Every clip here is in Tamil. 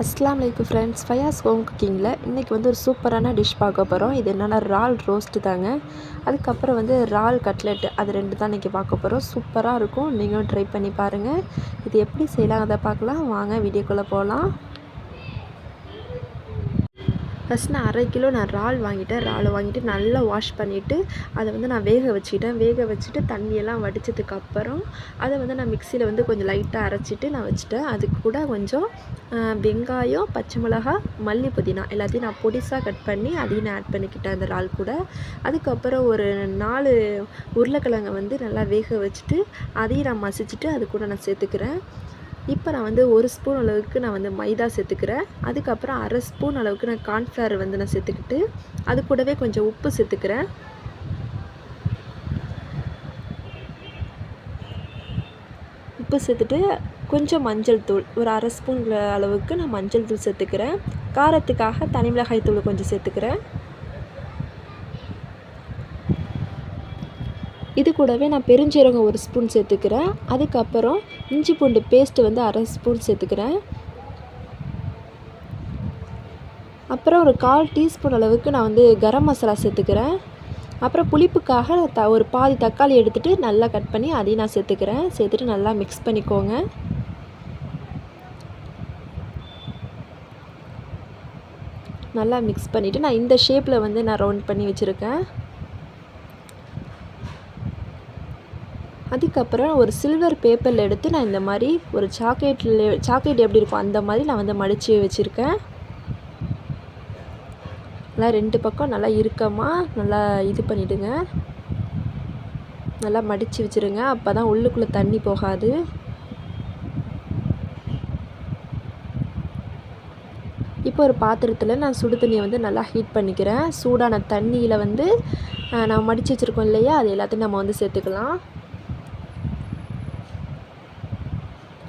அஸ்ஸலாமு அலைக்கும் ஃப்ரெண்ட்ஸ், ஃபயாஸ் ஹோம் குக்கிங்கில் இன்றைக்கி வந்து ஒரு சூப்பரான டிஷ் பார்க்க போகிறோம். இது என்னென்னா இறால் ரோஸ்ட்டு தாங்க. அதுக்கப்புறம் வந்து இறால் கட்லெட்டு, அது 2 தான் இன்றைக்கி பார்க்க போகிறோம். சூப்பராக இருக்கும், நீங்களும் ட்ரை பண்ணி பாருங்கள். இது எப்படி செய்யலாம் அதை பார்க்கலாம் வாங்க, வீடியோக்குள்ளே போகலாம். ஃபஸ்ட் நான் 1/2 கிலோ இறால் வாங்கிட்டேன். இறாலை வாங்கிட்டு நல்லா வாஷ் பண்ணிவிட்டு அதை வந்து நான் வேக வச்சுட்டு தண்ணியெல்லாம் வடித்ததுக்கப்புறம் அதை வந்து நான் மிக்சியில் வந்து கொஞ்சம் லைட்டாக அரைச்சிட்டு நான் வச்சுட்டேன். அதுக்கு கூட கொஞ்சம் வெங்காயம், பச்சை மிளகா, மல்லி, புதினா எல்லாத்தையும் நான் பொடிசாக கட் பண்ணி அதையும் நான் ஆட் பண்ணிக்கிட்டேன் அந்த இறால் கூட. அதுக்கப்புறம் ஒரு 4 உருளைக்கிழங்கை வந்து நல்லா வேக வச்சுட்டு அதையும் நான் மசிச்சுட்டு அது கூட நான் சேர்த்துக்கிறேன். இப்போ நான் வந்து 1 ஸ்பூன் அளவுக்கு நான் வந்து மைதா சேர்த்துக்கிறேன். அதுக்கப்புறம் 1/2 ஸ்பூன் அளவுக்கு நான் கார்ன்ஃப்ளவர் வந்து நான் சேர்த்துக்கிட்டு அது கூடவே கொஞ்சம் உப்பு சேர்த்துக்கிறேன். உப்பு சேர்த்துட்டு கொஞ்சம் மஞ்சள் தூள், ஒரு 1/2 ஸ்பூன் அளவுக்கு நான் மஞ்சள் தூள் சேர்த்துக்கிறேன். காரத்துக்காக தனி மிளகாய் தூள் கொஞ்சம் சேர்த்துக்கிறேன். இது கூடவே நான் பெருஞ்சீரகம் 1 ஸ்பூன் சேர்த்துக்கிறேன். அதுக்கப்புறம் இஞ்சி பூண்டு பேஸ்ட்டு வந்து 1/2 ஸ்பூன் சேர்த்துக்கிறேன். அப்புறம் ஒரு 1/4 டீஸ்பூன் அளவுக்கு நான் வந்து கரம் மசாலா சேர்த்துக்கிறேன். அப்புறம் புளிப்புக்காக ஒரு பாதி தக்காளி எடுத்துகிட்டு நல்லா கட் பண்ணி அதையும் நான் சேர்த்துக்கிறேன். சேர்த்துட்டு நல்லா மிக்ஸ் பண்ணிக்கோங்க. நல்லா மிக்ஸ் பண்ணிவிட்டு நான் இந்த ஷேப்பில் வந்து நான் ரவுண்ட் பண்ணி வச்சுருக்கேன். அதுக்கப்புறம் ஒரு சில்வர் பேப்பரில் எடுத்து நான் இந்த மாதிரி ஒரு சாக்லேட் எப்படி இருக்கும் அந்த மாதிரி நான் வந்து மடித்து வச்சுருக்கேன். நல்லா 2 பக்கம் நல்லா இறுக்கமாக நல்லா இது பண்ணிவிடுங்க. நல்லா மடித்து வச்சுருங்க, அப்போ தான் உள்ளுக்குள்ளே தண்ணி போகாது. இப்போ ஒரு பாத்திரத்தில் நான் சுடு தண்ணியை வந்து நல்லா ஹீட் பண்ணிக்கிறேன். சூடான தண்ணியில் வந்து நான் மடித்து வச்சுருக்கோம் இல்லையா, அது எல்லாத்தையும் நம்ம வந்து சேர்த்துக்கலாம்.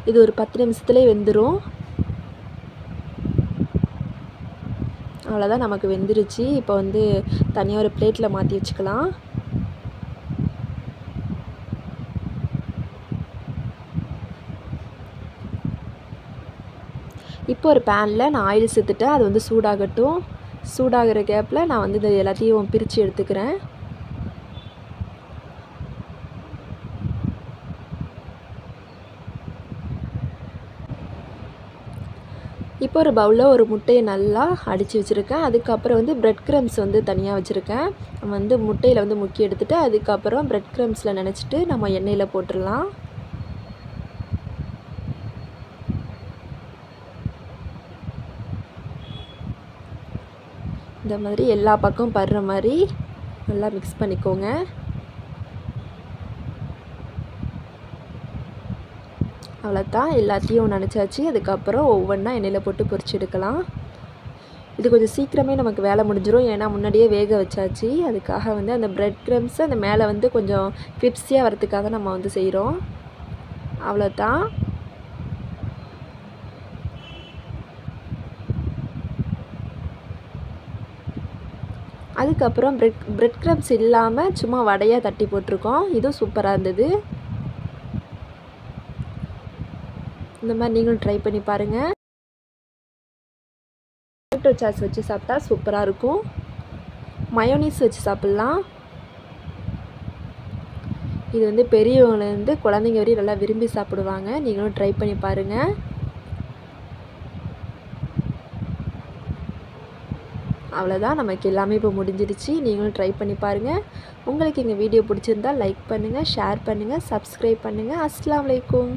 இது ஒரு 10 நிமிஷத்துலேயே வெந்துடும். அவ்வளோதான், நமக்கு வெந்துருச்சு. இப்போ வந்து தனியாக ஒரு பிளேட்டில் மாற்றி வச்சுக்கலாம். இப்போ ஒரு பேனில் நான் ஆயில் சேர்த்துட்டேன். அது வந்து சூடாகட்டும். சூடாகிற கேப்பில் நான் வந்து இது எல்லாத்தையும் பிரித்து எடுத்துக்கிறேன். இப்போ ஒரு பவுலில் ஒரு முட்டையை நல்லா அடித்து வச்சுருக்கேன். அதுக்கப்புறம் வந்து பிரெட் க்ரம்ஸ் வந்து தனியாக வச்சுருக்கேன். நம்ம வந்து முட்டையில் வந்து முக்கி எடுத்துகிட்டு அதுக்கப்புறம் பிரெட் க்ரம்ஸில் நினச்சிட்டு நம்ம எண்ணெயில் போட்டுடலாம். இந்த மாதிரி எல்லா பக்கமும் படுற மாதிரி நல்லா மிக்ஸ் பண்ணிக்கோங்க. அவ்வளோதான், எல்லாத்தையும் நினச்சாச்சு. அதுக்கப்புறம் ஒவ்வொன்றா எண்ணெயில் போட்டு பொரிச்சு எடுக்கலாம். இது கொஞ்சம் சீக்கிரமே நமக்கு வேலை முடிஞ்சிடும், ஏன்னா முன்னாடியே வேக வச்சாச்சு. அதுக்காக வந்து அந்த பிரெட் க்ரம்ஸை அந்த மேலே வந்து கொஞ்சம் கிரிப்ஸியாக வரதுக்காக நம்ம வந்து செய்கிறோம். அவ்வளோதான். அதுக்கப்புறம் பிரெட் க்ரம்ஸ் இல்லாமல் சும்மா வடையாக தட்டி போட்டிருக்கோம். இதுவும் சூப்பராக இருந்தது. இந்த மாதிரி நீங்களும் ட்ரை பண்ணி பாருங்கள். டொமேட்டோ சாஸ் வச்சு சாப்பிட்டா சூப்பராக இருக்கும். மயோனீஸ் வச்சு சாப்பிட்லாம். இது வந்து பெரியவங்கலேருந்து குழந்தைங்க வரையும் நல்லா விரும்பி சாப்பிடுவாங்க. நீங்களும் ட்ரை பண்ணி பாருங்கள். அவ்வளோதான், நமக்கு எல்லாமே இப்போ முடிஞ்சிடுச்சு. நீங்களும் ட்ரை பண்ணி பாருங்கள். உங்களுக்கு எங்கள் வீடியோ பிடிச்சிருந்தால் லைக் பண்ணுங்கள், ஷேர் பண்ணுங்கள், சப்ஸ்கிரைப் பண்ணுங்கள். அஸ்ஸலாமு அலைக்கும்.